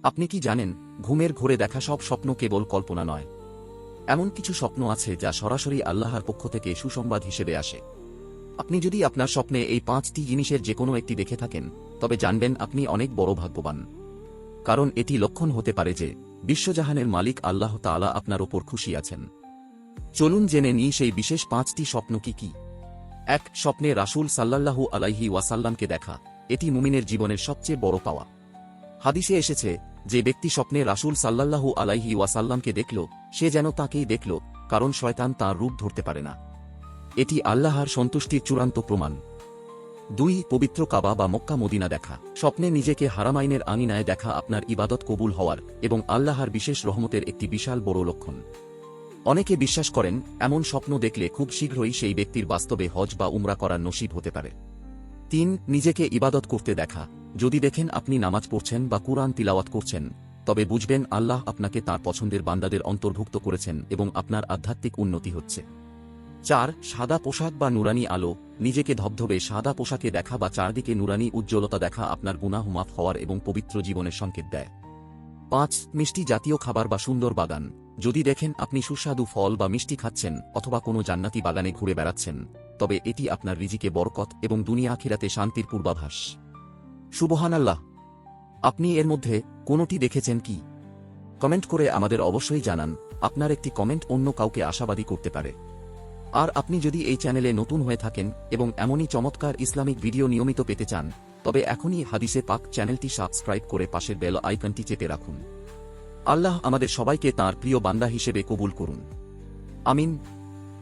আপনি কি জানেন, ঘুমের ঘোরে দেখা সব স্বপ্ন কেবল কল্পনা নয়। এমন কিছু স্বপ্ন আছে যা সরাসরি আল্লাহর পক্ষ থেকে সুসংবাদ হিসেবে আসে। আপনি যদি আপনার স্বপ্নে এই 5টি জিনিসের যেকোনো একটি দেখে থাকেন, তবে জানবেন আপনি অনেক বড় ভাগ্যবান। কারণ এটি লক্ষণ হতে পারে যে বিশ্বজাহানের মালিক আল্লাহ তাআলা আপনার ওপর খুশি আছেন। চলুন জেনে নিই সেই বিশেষ 5টি স্বপ্ন কি কি। 1. স্বপ্নে রাসূল সাল্লাল্লাহু আলাইহি ওয়াসাল্লামকে দেখা। এটি মুমিনের জীবনের সবচেয়ে বড় পাওয়া। হাদিসে এসেছে, যে ব্যক্তি স্বপ্নে রাসূল সাল্লাল্লাহু আলাইহি ওয়াসাল্লামকে দেখল, সে যেন তাকেই দেখল, কারণ শয়তান তাঁর রূপ ধরতে পারে না। এটি আল্লাহর সন্তুষ্টির চূড়ান্ত প্রমাণ। 2. পবিত্র কাবা বা মক্কা মদিনা দেখা। স্বপ্নে নিজেকে হারামাইনের আঙিনায় দেখা আপনার ইবাদত কবুল হওয়ার এবং আল্লাহর বিশেষ রহমতের একটি বিশাল বড় লক্ষণ। অনেকে বিশ্বাস করেন, এমন স্বপ্ন দেখলে খুব শীঘ্রই সেই ব্যক্তির বাস্তবে হজ বা উমরা করার নসিব হতে পারে। 3. নিজেকে ইবাদত করতে দেখা। যদি দেখেন আপনি নামাজ পড়ছেন বা কুরআন তিলাওয়াত করছেন, তবে বুঝবেন আল্লাহ আপনাকে তাঁর পছন্দের বান্দাদের অন্তর্ভুক্ত করেছেন এবং আপনার আধ্যাত্মিক উন্নতি হচ্ছে। 4. সাদা পোশাক বা নুরানি আলো। নিজেকে ধবধবে সাদা পোশাকে দেখা বা চারদিকে নুরানি উজ্জ্বলতা দেখা আপনার গুনাহ মাফ হওয়ার এবং পবিত্র জীবনের সংকেত দেয়। 5. মিষ্টি জাতীয় খাবার বা সুন্দর বাগান। যদি দেখেন আপনি সুস্বাদু ফল বা মিষ্টি খাচ্ছেন অথবা কোনো জান্নাতি বাগানে ঘুরে বেড়াচ্ছেন, তবে এটি আপনার রিজিকে বরকত এবং দুনিয়া আখিরাতে শান্তির পূর্বাভাস। সুবহানাল্লাহ! আপনি এর মধ্যে কোনোটি দেখেছেন কি? কমেন্ট করে আমাদের অবশ্যই জানান। আপনার একটি কমেন্ট অন্য কাউকে আশাবাদী করতে পারে। আর আপনি যদি এই চ্যানেলে নতুন হয়ে থাকেন এবং এমনই চমৎকার ইসলামিক ভিডিও নিয়মিত পেতে চান, তবে এখনই হাদিসে পাক চ্যানেলটি সাবস্ক্রাইব করে পাশের বেল আইকনটি চেপে রাখুন। আল্লাহ আমাদের সবাইকে তাঁর প্রিয় বান্দা হিসেবে কবুল করুন। আমিন।